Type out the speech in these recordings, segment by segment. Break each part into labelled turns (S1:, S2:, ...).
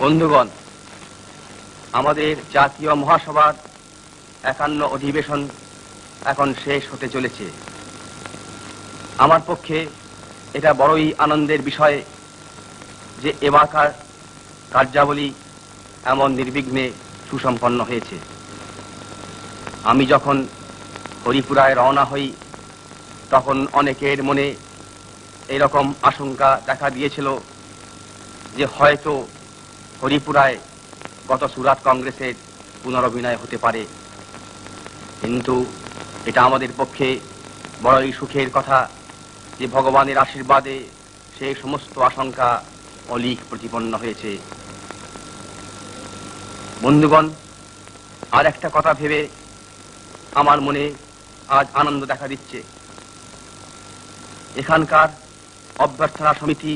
S1: বন্ধুগণ, আমাদের জাতীয় মহাসভার ৫১ অধিবেশন এখন শেষ হতে চলেছে। আমার পক্ষে এটা বড়ই আনন্দের বিষয় যে এবারকার কার্যাবলী এমন নির্বিঘ্নে সুসম্পন্ন হয়েছে। আমি যখন হরিপুরায় রওনা হই তখন অনেকের মনে এরকম আশঙ্কা দেখা দিয়েছিল যে হয়তো হরিপুরায় গত সুরাট কংগ্রেসের পুনরভিনয় হতে পারে, কিন্তু এটা আমাদের পক্ষে বড়ই সুখের কথা যে ভগবানের আশীর্বাদে সেই সমস্ত আশঙ্কা অলীক প্রতিপন্ন হয়েছে। বন্ধুগণ, আর একটা কথা ভেবে আমার মনে আজ আনন্দ দেখা দিচ্ছে। এখানকার অভ্যর্থনা সমিতি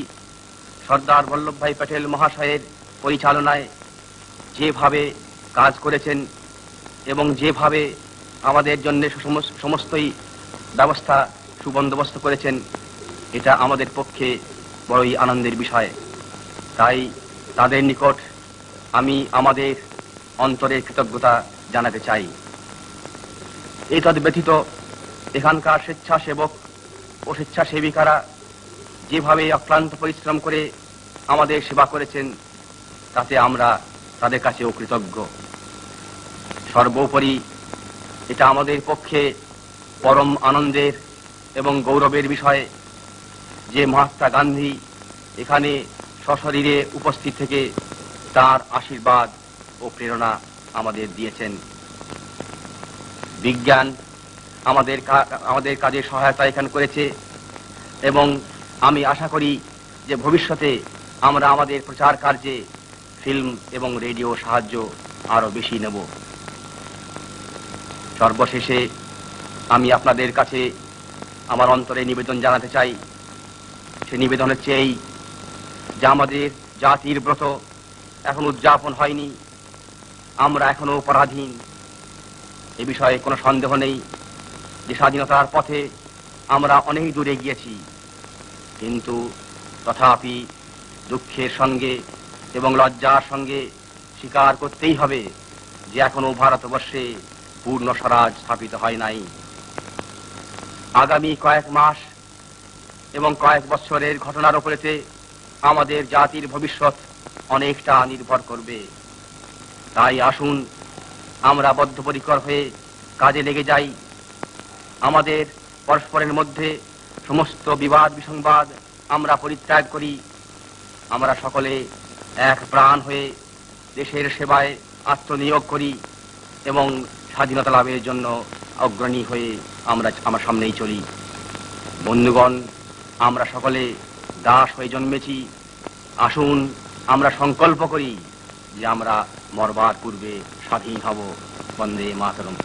S1: সর্দার বল্লভভাই প্যাটেল মহাশয়ের পরিচালনায় যেভাবে কাজ করেছেন এবং যেভাবে আমাদের জন্য সমস্তই ব্যবস্থা সুবন্দোবস্ত করেছেন, এটা আমাদের পক্ষে বড়ই আনন্দের বিষয়। তাই তাদের নিকট আমি আমাদের অন্তরের কৃতজ্ঞতা জানাতে চাই। এতদ ব্যতীত এখানকার স্বেচ্ছাসেবক ও স্বেচ্ছাসেবিকারা যেভাবে অক্লান্ত পরিশ্রম করে আমাদের সেবা করেছেন, তাতে আমরা তাদের কাছেও কৃতজ্ঞ। সর্বোপরি এটা আমাদের পক্ষে পরম আনন্দের এবং গৌরবের বিষয় যে মহাত্মা গান্ধী এখানে সশরীরে উপস্থিত থেকে তার আশীর্বাদ ও প্রেরণা আমাদের দিয়েছেন। বিজ্ঞান আমাদের কাজে সহায়তা এখানে করেছে এবং আমি আশা করি যে ভবিষ্যতে আমরা আমাদের প্রচার কার্যে ফিল্ম এবং রেডিও সাহায্য আরো বেশি নেব। সর্বশেষে আমি আপনাদের কাছে আমার অন্তরে নিবেদন জানাতে চাই। সে নিবেদন হচ্ছে এই যে আমাদের জাতির ব্রত এখন উদযাপন হয়নি, আমরা এখনো পরাধীন। এ বিষয়ে কোনো সন্দেহ নেই যে স্বাধীনতার পথে আমরা অনেক দূরে গিয়েছি, কিন্তু তথাপি দুঃখের সঙ্গে এবং লজ্জার সঙ্গে স্বীকার করতেই হবে যে এখনো ভারতবর্ষে পূর্ণ স্বরাজ স্থাপিত হয় নাই। আগামী কয়েক মাস এবং কয়েক বছরের ঘটনার উপরেতে আমাদের জাতির ভবিষ্যৎ অনেকটা নির্ভর করবে। তাই আসুন আমরা বদ্ধপরিকর হয়ে কাজে লেগে যাই। আমাদের পরস্পরের মধ্যে সমস্ত বিবাদ বিসংবাদ আমরা পরিত্যাগ করি। আমরা সকলে এক প্রাণ হয়ে দেশের সেবায় আত্মনিয়োগ করি এবং স্বাধীনতা লাভের জন্য অগ্রণী হয়ে আমরা সামনেই চলি। বন্ধুগণ, আমরা সকলে দাস হয়ে জন্মেছি। আসুন আমরা সংকল্প করি যে আমরা মরবার পূর্বে স্বাধীন হব। বন্দে মাতরম।